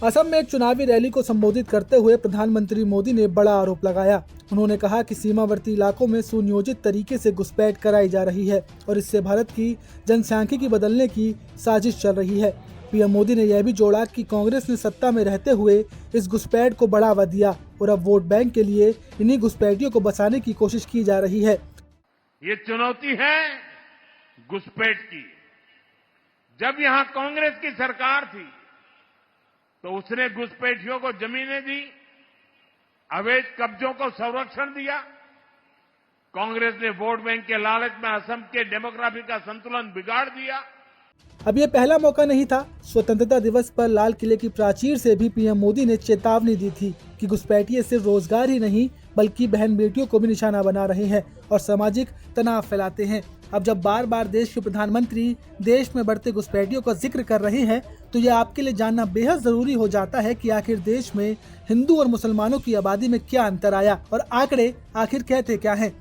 असम में एक चुनावी रैली को संबोधित करते हुए प्रधानमंत्री मोदी ने बड़ा आरोप लगाया। उन्होंने कहा कि सीमावर्ती इलाकों में सुनियोजित तरीके से घुसपैठ कराई जा रही है और इससे भारत की जनसांख्यिकी बदलने की साजिश चल रही है। पीएम मोदी ने यह भी जोड़ा कि कांग्रेस ने सत्ता में रहते हुए इस घुसपैठ को बढ़ावा दिया और अब वोट बैंक के लिए इन्हीं घुसपैठियों को बचाने की कोशिश की जा रही है। ये चुनौती है घुसपैठ की। जब यहां कांग्रेस की सरकार थी तो उसने घुसपैठियों को जमीनें दी, अवैध कब्जों को संरक्षण दिया। कांग्रेस ने वोट बैंक के लालच में असम के डेमोग्राफी का संतुलन बिगाड़ दिया। अब ये पहला मौका नहीं था। स्वतंत्रता दिवस पर लाल किले की प्राचीर से भी पीएम मोदी ने चेतावनी दी थी कि घुसपैठिए सिर्फ रोजगार ही नहीं बल्कि बहन बेटियों को भी निशाना बना रहे हैं और सामाजिक तनाव फैलाते हैं। अब जब बार बार देश के प्रधानमंत्री देश में बढ़ते घुसपैठियों का जिक्र कर रहे हैं तो यह आपके लिए जानना बेहद जरूरी हो जाता है कि आखिर देश में हिंदू और मुसलमानों की आबादी में क्या अंतर आया और आंकड़े आखिर कहते क्या हैं।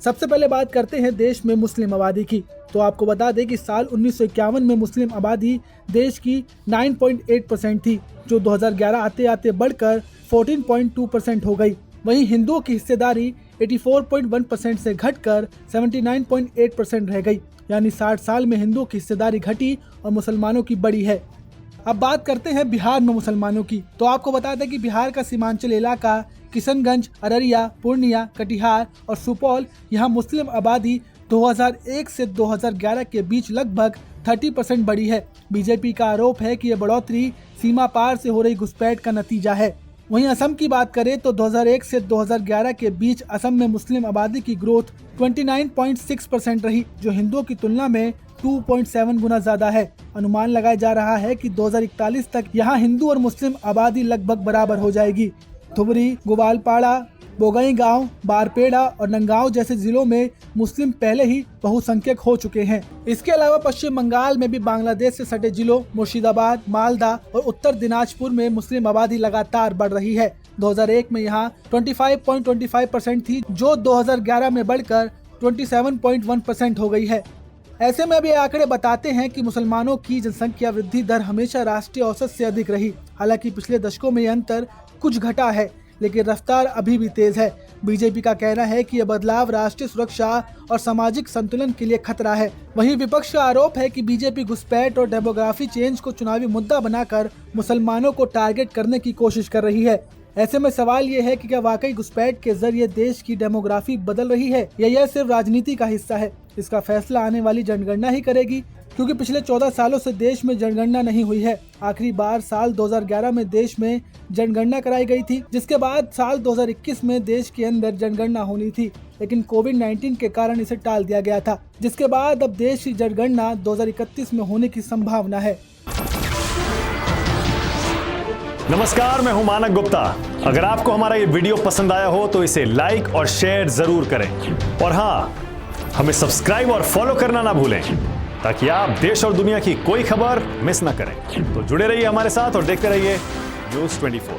सबसे पहले बात करते हैं देश में मुस्लिम आबादी की। तो आपको बता दें कि साल 1951 में मुस्लिम आबादी देश की 9.8% थी, जो 2011 आते आते बढ़कर 14.2% हो गई। वहीं हिंदुओं की हिस्सेदारी 84.1% से घटकर 79.8% रह गई। यानी 60 साल में हिंदुओं की हिस्सेदारी घटी और मुसलमानों की बढ़ी है। अब बात करते हैं बिहार में मुसलमानों की। तो आपको बता दें कि बिहार का सीमांचल इलाका किशनगंज, अररिया, पूर्णिया, कटिहार और सुपौल, यहाँ मुस्लिम आबादी 2001 से 2011 के बीच लगभग 30% बढ़ी है। बीजेपी का आरोप है कि यह बढ़ोतरी सीमा पार से हो रही घुसपैठ का नतीजा है। वहीं असम की बात करें तो 2001 से 2011 के बीच असम में मुस्लिम आबादी की ग्रोथ 29.6% रही, जो हिंदुओं की तुलना में 2.7 गुना ज्यादा है। अनुमान लगाया जा रहा है कि 2041 तक यहाँ हिंदू और मुस्लिम आबादी लगभग बराबर हो जाएगी। धुबरी, ग्वालपाड़ा, बोगईगांव, बारपेड़ा और नंगांव जैसे जिलों में मुस्लिम पहले ही बहुसंख्यक हो चुके हैं। इसके अलावा पश्चिम बंगाल में भी बांग्लादेश से सटे जिलों मुर्शिदाबाद, मालदा और उत्तर दिनाजपुर में मुस्लिम आबादी लगातार बढ़ रही है। 2001 में यहाँ 25.25% थी, जो 2011 में बढ़कर 27.1% हो गई है। ऐसे में अब ये आंकड़े बताते हैं कि मुसलमानों की जनसंख्या वृद्धि दर हमेशा राष्ट्रीय औसत से अधिक रही। हालांकि पिछले दशकों में ये अंतर कुछ घटा है, लेकिन रफ्तार अभी भी तेज है। बीजेपी का कहना है कि यह बदलाव राष्ट्रीय सुरक्षा और सामाजिक संतुलन के लिए खतरा है। वहीं विपक्ष का आरोप है कि बीजेपी घुसपैठ और डेमोग्राफी चेंज को चुनावी मुद्दा बनाकर मुसलमानों को टारगेट करने की कोशिश कर रही है। ऐसे में सवाल ये है कि क्या वाकई घुसपैठ के जरिए देश की डेमोग्राफी बदल रही है या यह सिर्फ राजनीति का हिस्सा है। इसका फैसला आने वाली जनगणना ही करेगी, क्योंकि पिछले 14 सालों से देश में जनगणना नहीं हुई है। आखिरी बार साल 2011 में देश में जनगणना कराई गई थी, जिसके बाद साल 2021 में देश के अंदर जनगणना होनी थी, लेकिन कोविड-19 के कारण इसे टाल दिया गया था, जिसके बाद अब देश की जनगणना 2031 में होने की संभावना है। नमस्कार, मैं हूं मानक गुप्ता। अगर आपको हमारा ये वीडियो पसंद आया हो तो इसे लाइक और शेयर जरूर करें और हाँ, हमें सब्सक्राइब और फॉलो करना ना भूलें ताकि आप देश और दुनिया की कोई खबर मिस ना करें। तो जुड़े रहिए हमारे साथ और देखते रहिए न्यूज़ 24।